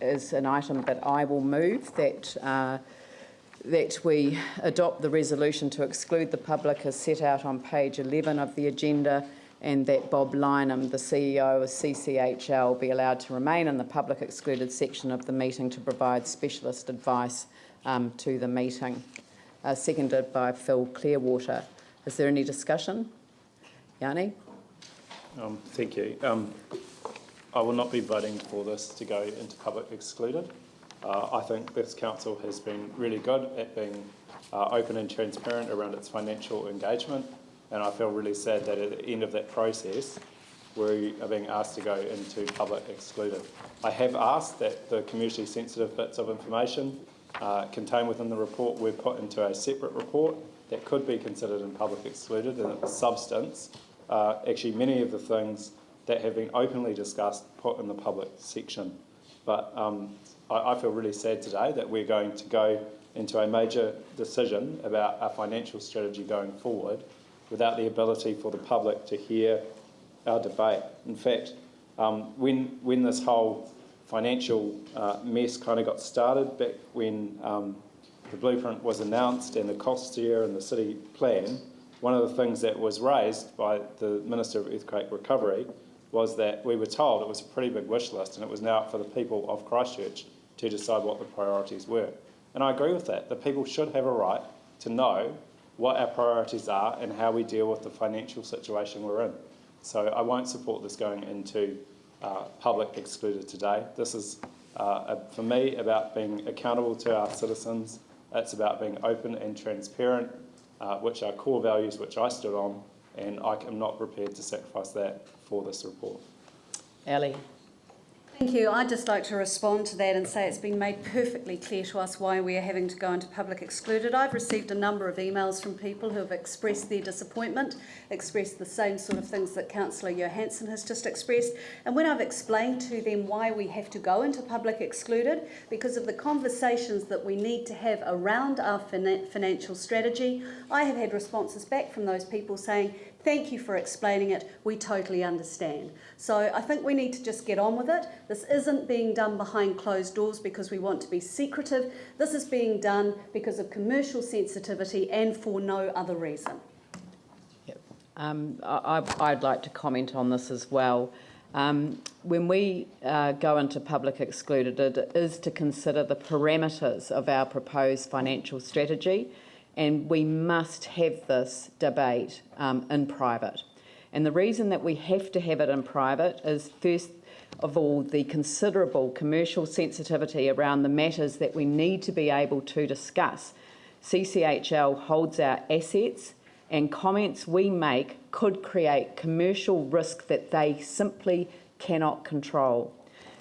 is an item that I will move, that we adopt the resolution to exclude the public as set out on page 11 of the agenda, and that Bob Lynham, the CEO of CCHL, be allowed to remain in the public excluded section of the meeting to provide specialist advice to the meeting. Seconded by Phil Clearwater. Is there any discussion? Yanni? Thank you. I will not be voting for this to go into public excluded. I think this council has been really good at being open and transparent around its financial engagement, and I feel really sad that at the end of that process we are being asked to go into public excluded. I have asked that the community sensitive bits of information contained within the report were put into a separate report that could be considered in public excluded, and its substance, actually many of the things that have been openly discussed put in the public section. But I feel really sad today that we're going to go into a major decision about our financial strategy going forward without the ability for the public to hear our debate. In fact, when this whole financial mess kind of got started, back when the blueprint was announced and the cost share and the city plan, one of the things that was raised by the Minister of Earthquake Recovery was that we were told it was a pretty big wish list and it was now up for the people of Christchurch to decide what the priorities were. And I agree with that. The people should have a right to know what our priorities are and how we deal with the financial situation we're in. So I won't support this going into public excluded today. This is, for me, about being accountable to our citizens. It's about being open and transparent, which are core values which I stood on, and I am not prepared to sacrifice that for this report. Ali? Thank you. I'd just like to respond to that and say it's been made perfectly clear to us why we are having to go into public excluded. I've received a number of emails from people who have expressed their disappointment, expressed the same sort of things that Councillor Johansson has just expressed. And when I've explained to them why we have to go into public excluded, because of the conversations that we need to have around our financial strategy, I have had responses back from those people saying, "Thank you for explaining it, we totally understand." So I think we need to just get on with it. This isn't being done behind closed doors because we want to be secretive. This is being done because of commercial sensitivity and for no other reason. Yep. I'd like to comment on this as well. When we go into public excluded, it is to consider the parameters of our proposed financial strategy, and we must have this debate in private. And the reason that we have to have it in private is, first of all, the considerable commercial sensitivity around the matters that we need to be able to discuss. CCHL holds our assets, and comments we make could create commercial risk that they simply cannot control.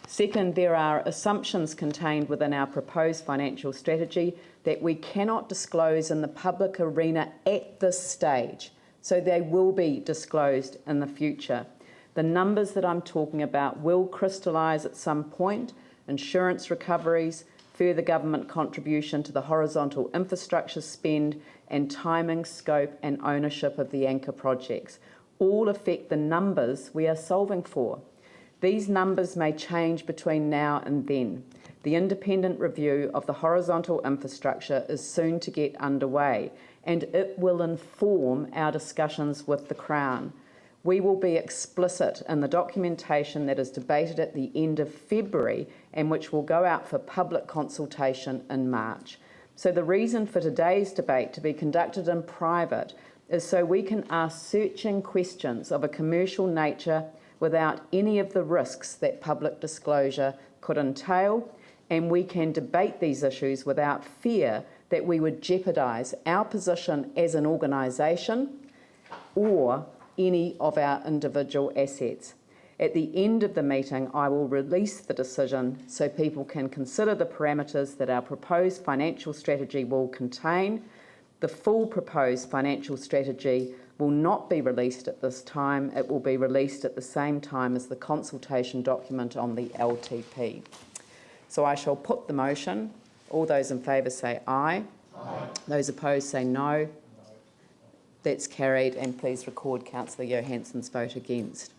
Second, there are assumptions contained within our proposed financial strategy that we cannot disclose in the public arena at this stage, so they will be disclosed in the future. The numbers that I'm talking about will crystallise at some point: insurance recoveries, further government contribution to the horizontal infrastructure spend, and timing, scope and ownership of the anchor projects. All affect the numbers we are solving for. These numbers may change between now and then. The independent review of the horizontal infrastructure is soon to get underway, and it will inform our discussions with the Crown. We will be explicit in the documentation that is debated at the end of February and which will go out for public consultation in March. So the reason for today's debate to be conducted in private is so we can ask searching questions of a commercial nature without any of the risks that public disclosure could entail, and we can debate these issues without fear that we would jeopardise our position as an organisation or any of our individual assets. At the end of the meeting, I will release the decision so people can consider the parameters that our proposed financial strategy will contain. The full proposed financial strategy will not be released at this time. It will be released at the same time as the consultation document on the LTP. So I shall put the motion. All those in favour say aye. Aye. Those opposed say no. That's carried, and please record Councillor Johansson's vote against.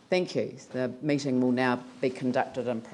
Thank you. The meeting will now be conducted in private.